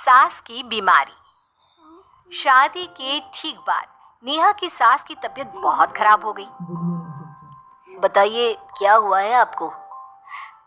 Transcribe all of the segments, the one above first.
सास की बीमारी। शादी के ठीक बाद नेहा की सास की तबीयत बहुत खराब हो गई। बताइए क्या हुआ है आपको?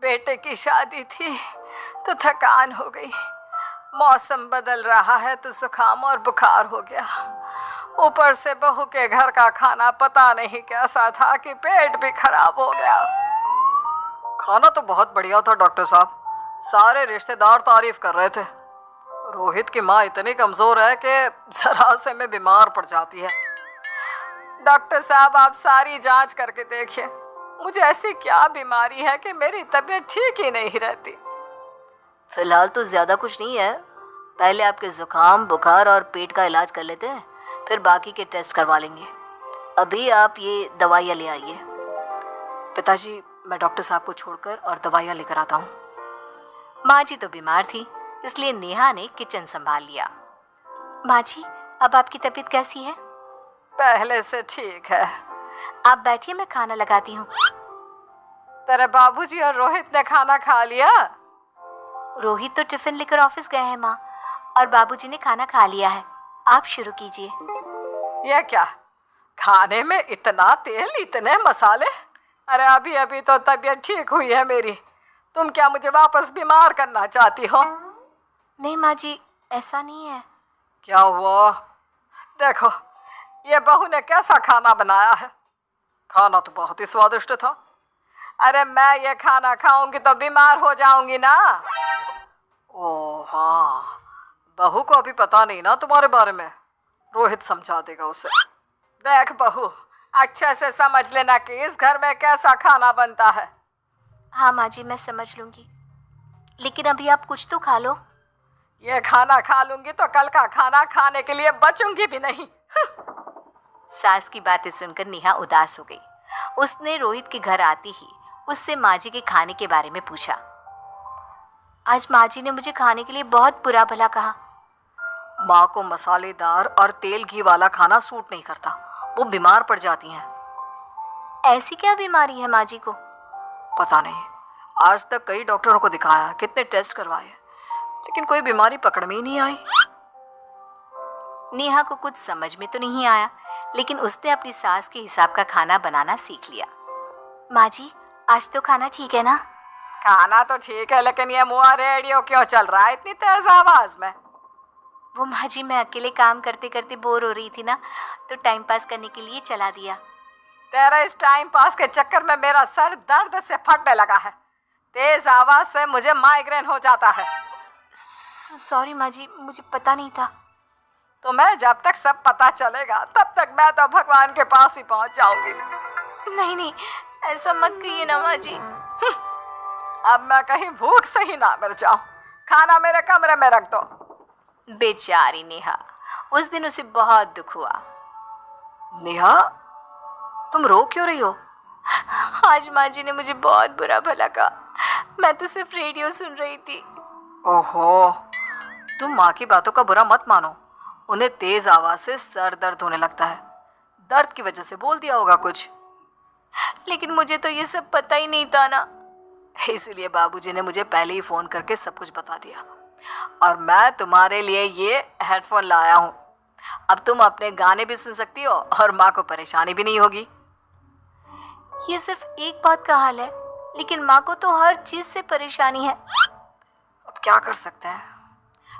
बेटे की शादी थी तो थकान हो गई। मौसम बदल रहा है तो जुकाम और बुखार हो गया। ऊपर से बहू के घर का खाना पता नहीं कैसा था कि पेट भी खराब हो गया। खाना तो बहुत बढ़िया था डॉक्टर साहब, सारे रिश्तेदार तारीफ कर रहे थे। रोहित की माँ इतनी कमजोर है कि जरा से में बीमार पड़ जाती है। डॉक्टर साहब आप सारी जांच करके देखिए, मुझे ऐसी क्या बीमारी है कि मेरी तबीयत ठीक ही नहीं रहती। फिलहाल तो ज्यादा कुछ नहीं है, पहले आपके जुकाम बुखार और पेट का इलाज कर लेते हैं, फिर बाकी के टेस्ट करवा लेंगे। अभी आप ये दवाइयाँ ले आइए। पिताजी मैं डॉक्टर साहब को छोड़कर और दवाइयाँ लेकर आता हूँ। माँ जी तो बीमार थी, इसलिए नेहा ने किचन संभाल लिया। माँ जी अब आपकी तबीयत कैसी है? पहले से ठीक है। आप बैठिए, मैं खाना लगाती हूँ। तेरे बाबूजी और रोहित ने खाना खा लिया? रोहित तो टिफिन लेकर ऑफिस गए हैं माँ, और बाबूजी ने खाना खा लिया है। आप शुरू कीजिए। यह क्या, खाने में इतना तेल इतने मसाले? अरे अभी अभी तो तबीयत ठीक हुई है मेरी, तुम क्या मुझे वापस बीमार करना चाहती हो? नहीं माँ जी, ऐसा नहीं है। क्या हुआ? देखो ये बहू ने कैसा खाना बनाया है। खाना तो बहुत ही स्वादिष्ट था। अरे मैं ये खाना खाऊंगी तो बीमार हो जाऊंगी ना। ओह हाँ, बहू को अभी पता नहीं ना तुम्हारे बारे में, रोहित समझा देगा उसे। देख बहू, अच्छे से समझ लेना कि इस घर में कैसा खाना बनता है। हाँ माँ जी मैं समझ लूँगी, लेकिन अभी आप कुछ तो खा लो। ये खाना खा लूंगी तो कल का खाना खाने के लिए बचूंगी भी नहीं। सास की बातें सुनकर नेहा उदास हो गई। उसने रोहित के घर आते ही उससे माँ जी के खाने के बारे में पूछा। आज माँ जी ने मुझे खाने के लिए बहुत बुरा भला कहा। माँ को मसालेदार और तेल घी वाला खाना सूट नहीं करता, वो बीमार पड़ जाती हैं। ऐसी क्या बीमारी है माँ जी को? पता नहीं, आज तक कई डॉक्टरों को दिखाया, कितने टेस्ट करवाए, लेकिन कोई बीमारी पकड़ में ही नहीं आई। नेहा को कुछ समझ में तो नहीं आया, लेकिन उसने अपनी सास के हिसाब का खाना बनाना सीख लिया। माँ जी आज तो खाना ठीक है ना? खाना तो ठीक है, लेकिन ये मुआ रेडियो क्यों चल रहा है इतनी तेज आवाज में? वो माँ जी मैं अकेले काम करते करते बोर हो रही थी ना, तो टाइम पास करने के लिए चला दिया। तेरा इस टाइम पास के चक्कर में मेरा सर दर्द से फटने लगा है। तेज आवाज से मुझे माइग्रेन हो जाता है। सॉरी माँ जी, मुझे पता नहीं था। तो मैं जब तक सब पता चलेगा तब तक मैं तो भगवान के पास ही पहुंच जाऊंगी। नहीं नहीं, ऐसा मत कहिए ना माँ जी। अब मैं कहीं भूख से ही ना मर जाऊं। खाना मेरे कमरे में रख दो। बेचारी नेहा, उस दिन उसे बहुत दुख हुआ। नेहा तुम रो क्यों रही हो? आज माँ जी ने मुझे बहुत बुरा भला कहा, मैं तो सिर्फ रेडियो सुन रही थी। ओहो, तुम माँ की बातों का बुरा मत मानो, उन्हें तेज आवाज से सर दर्द होने लगता है, दर्द की वजह से बोल दिया होगा कुछ। लेकिन मुझे तो ये सब पता ही नहीं था ना, इसलिए बाबूजी ने मुझे पहले ही फोन करके सब कुछ बता दिया, और मैं तुम्हारे लिए ये हेडफोन लाया हूँ। अब तुम अपने गाने भी सुन सकती हो और माँ को परेशानी भी नहीं होगी। ये सिर्फ एक बात का हाल है, लेकिन माँ को तो हर चीज से परेशानी है। अब क्या कर सकते हैं,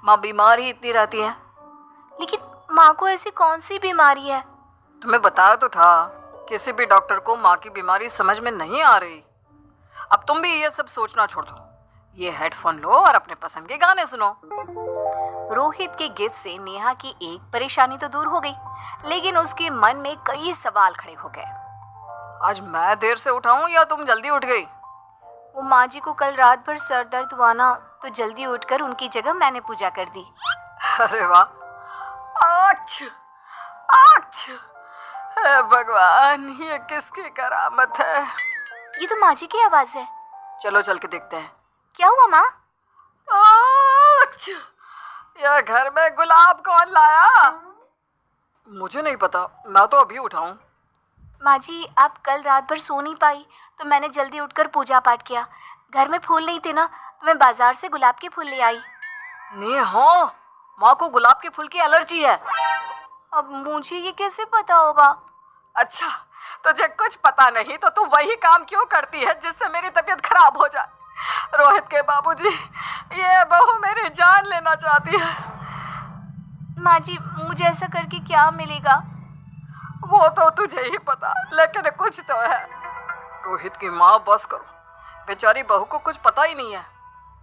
माँ बीमार ही इतनी रहती है। लेकिन माँ को ऐसी कौन सी बीमारी है? तुम्हें बताया तो था, किसी भी डॉक्टर को माँ की बीमारी समझ में नहीं आ रही। अब तुम भी ये सब सोचना छोड़ दो, ये हेडफोन लो और अपने पसंद के गाने सुनो। रोहित के गिफ्ट से नेहा की एक परेशानी तो दूर हो गई, लेकिन उसके मन में कई सवाल खड़े हो गए। आज मैं देर से उठा हूँ या तुम जल्दी उठ गई? वो माँ जी को कल रात भर सर दर्द हुआ ना, तो जल्दी उठकर उनकी जगह मैंने पूजा कर दी। अरे वाह, आच, आच, हे भगवान, ये किसकी करामत है? ये तो माँ जी की आवाज है। चलो चल के देखते हैं। क्या हुआ माँ? आच, यह घर में गुलाब कौन लाया? मुझे नहीं पता, मैं तो अभी उठा हूँ। माँ जी आप कल रात भर सो नहीं पाई, तो मैंने जल्दी उठकर पूजा पाठ किया। घर में फूल नहीं थे ना, तो मैं बाजार से गुलाब के फूल ले आई। नेहा, माँ को गुलाब के फूल की एलर्जी है। अब मुझे ये कैसे पता होगा? अच्छा, तुझे कुछ पता नहीं तो तू वही काम क्यों करती है जिससे मेरी तबीयत खराब हो जाए? रोहित के बाबूजी, ये बहू मेरी जान लेना चाहती है। माँ जी, मुझे ऐसा करके क्या मिलेगा? वो तो तुझे ही पता, लेकिन कुछ तो है। रोहित की माँ, बस करो, बेचारी बहू को कुछ पता ही नहीं है,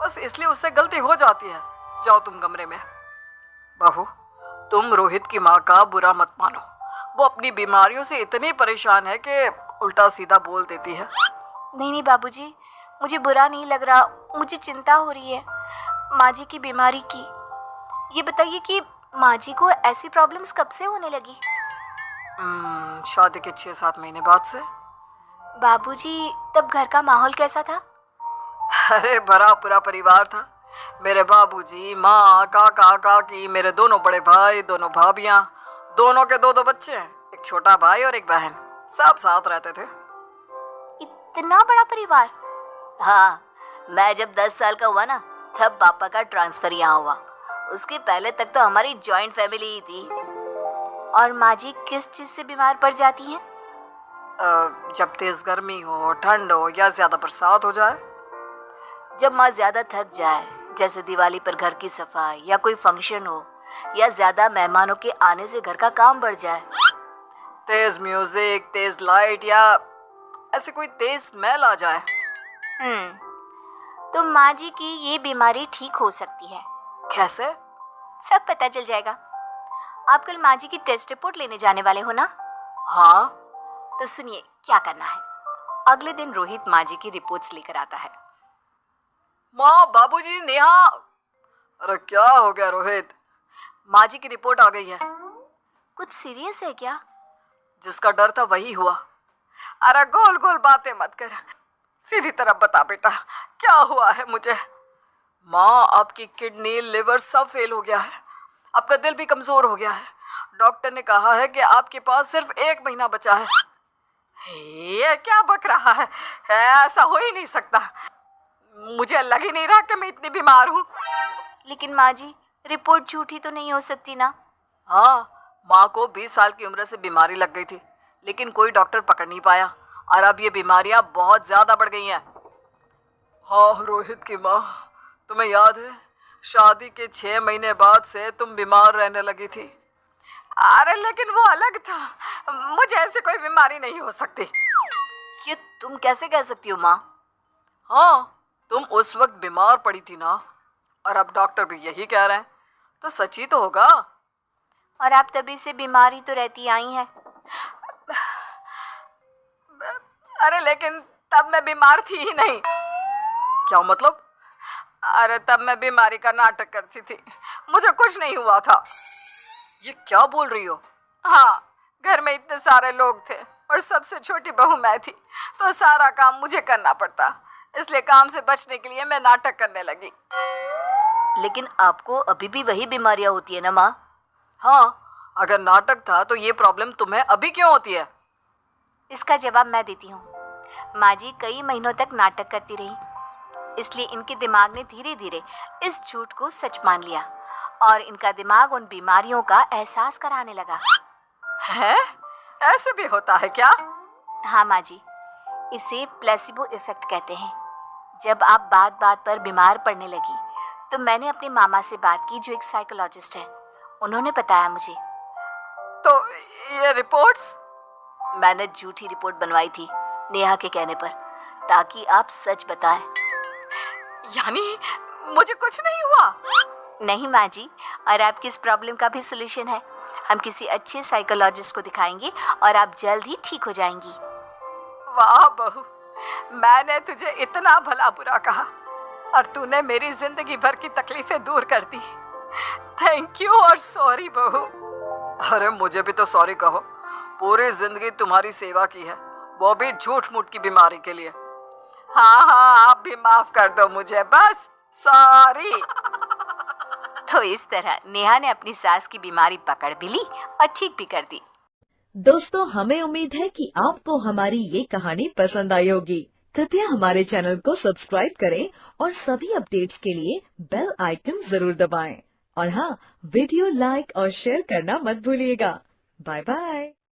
बस इसलिए उससे गलती हो जाती है। जाओ तुम कमरे में। बहू, तुम रोहित की माँ का बुरा मत मानो, वो अपनी बीमारियों से इतनी परेशान है कि उल्टा सीधा बोल देती है। नहीं नहीं बाबूजी, मुझे बुरा नहीं लग रहा, मुझे चिंता हो रही है माँ जी की बीमारी की। ये बताइए कि माँ जी को ऐसी प्रॉब्लम्स कब से होने लगी? शादी के 6-7 महीने बाद से। बाबूजी, तब घर का माहौल कैसा था? अरे बड़ा पूरा परिवार था। मेरे बाबूजी, माँ, काका, काकी, मेरे दोनों बड़े भाई, दोनों भाभियाँ, दोनों के 2-2 बच्चे हैं, एक छोटा भाई और एक बहन, सब साथ रहते थे। इतना बड़ा परिवार? हाँ, मैं जब 10 साल का हुआ ना, तब पापा का ट्रांसफर यहाँ हुआ। उसके पहले तक तो हमारी जॉइंट फैमिली ही थी। और माँ जी किस चीज़ से बीमार पड़ जाती हैं? जब तेज गर्मी हो, ठंड हो या ज्यादा बरसात हो जाए। जब माँ ज्यादा थक जाए, जैसे दिवाली पर घर की सफाई या कोई फंक्शन हो, या ज्यादा मेहमानों के आने से घर का काम बढ़ जाए। तेज म्यूजिक, तेज लाइट या ऐसे कोई तेज स्मेल आ जाए। तो माँ जी की ये बीमारी ठीक हो सकती है। कैसे? सब पता चल जाएगा। आप कल माँ जी की टेस्ट रिपोर्ट लेने जाने वाले हो ना? हाँ। तो सुनिए क्या करना है। अगले दिन रोहित माँ जी की रिपोर्ट्स लेकर आता है। माँ, बाबूजी, नेहा। अरे क्या हो गया रोहित? माँ जी की रिपोर्ट आ गई है। कुछ सीरियस है क्या? जिसका डर था वही हुआ। अरे गोल गोल बातें मत कर, सीधी तरफ बता बेटा, क्या हुआ है मुझे? माँ, आपकी किडनी, लिवर सब फेल हो गया है, आपका दिल भी कमजोर हो गया है। डॉक्टर ने कहा है कि आपके पास सिर्फ 1 महीना बचा है। ये क्या बक रहा है? ऐसा हो ही नहीं सकता। मुझे लग ही नहीं रहा कि मैं इतनी बीमार हूँ। लेकिन माँ जी, रिपोर्ट झूठी तो नहीं हो सकती ना? हाँ, माँ को 20 साल की उम्र से बीमारी लग गई थी, लेकिन कोई डॉक्टर पकड़ नहीं पाया और अब ये बीमारियां बहुत ज्यादा बढ़ गई हैं। हाँ रोहित की माँ, तुम्हें याद है शादी के 6 महीने बाद से तुम बीमार रहने लगी थी। अरे लेकिन वो अलग था, मुझे ऐसी कोई बीमारी नहीं हो सकती। ये तुम कैसे कह सकती हो माँ? हाँ, तुम उस वक्त बीमार पड़ी थी ना, और अब डॉक्टर भी यही कह रहे हैं, तो सच ही तो होगा। और आप तभी से बीमारी तो रहती आई हैं। अरे लेकिन तब मैं बीमार थी ही नहीं। क्या मतलब? अरे तब मैं बीमारी का नाटक करती थी, मुझे कुछ नहीं हुआ था। ये क्या बोल रही हो? हाँ, घर में इतने सारे लोग थे और सबसे छोटी बहू मैं थी, तो सारा काम मुझे करना पड़ता, इसलिए काम से बचने के लिए मैं नाटक करने लगी। लेकिन आपको अभी भी वही बीमारियां होती है ना माँ? हाँ, अगर नाटक था तो ये प्रॉब्लम तुम्हें अभी क्यों होती है? इसका जवाब मैं देती हूँ। माँ जी कई महीनों तक नाटक करती रही, इसलिए इनके दिमाग ने धीरे धीरे इस झूठ को सच मान लिया और इनका दिमाग उन बीमारियों का एहसास कराने लगा। है? ऐसे भी होता है क्या? हाँ माँ जी, इसे प्लेसिबो इफेक्ट कहते हैं। जब आप बात बात पर बीमार पड़ने लगी तो मैंने अपने मामा से बात की, जो एक साइकोलॉजिस्ट है। उन्होंने बताया मुझे। तो ये रिपोर्ट्स? मैंने झूठी रिपोर्ट बनवाई थी नेहा के कहने पर, ताकि आप सच बताएं। यानी मुझे कुछ नहीं हुआ? नहीं माँ जी, और आपकी इस प्रॉब्लम का भी सोल्यूशन है। हम किसी अच्छे साइकोलॉजिस्ट को दिखाएंगे और आप जल्द ही ठीक हो जाएंगी। वाह बहू, मैंने तुझे इतना भला बुरा कहा और तूने मेरी जिंदगी भर की तकलीफें दूर कर दी। थैंक यू और सॉरी बहू। अरे मुझे भी तो सॉरी कहो, पूरी जिंदगी तुम्हारी सेवा की है, वो भी झूठ मूठ की बीमारी के लिए। हाँ हाँ, आप भी माफ कर दो मुझे, बस सॉरी। तो इस तरह नेहा ने अपनी सास की बीमारी पकड़ भी ली और ठीक भी कर दी। दोस्तों, हमें उम्मीद है कि आपको हमारी ये कहानी पसंद आई होगी। कृपया हमारे चैनल को सब्सक्राइब करें और सभी अपडेट्स के लिए बेल आइकन जरूर दबाएं। और हाँ, वीडियो लाइक और शेयर करना मत भूलिएगा। Bye bye.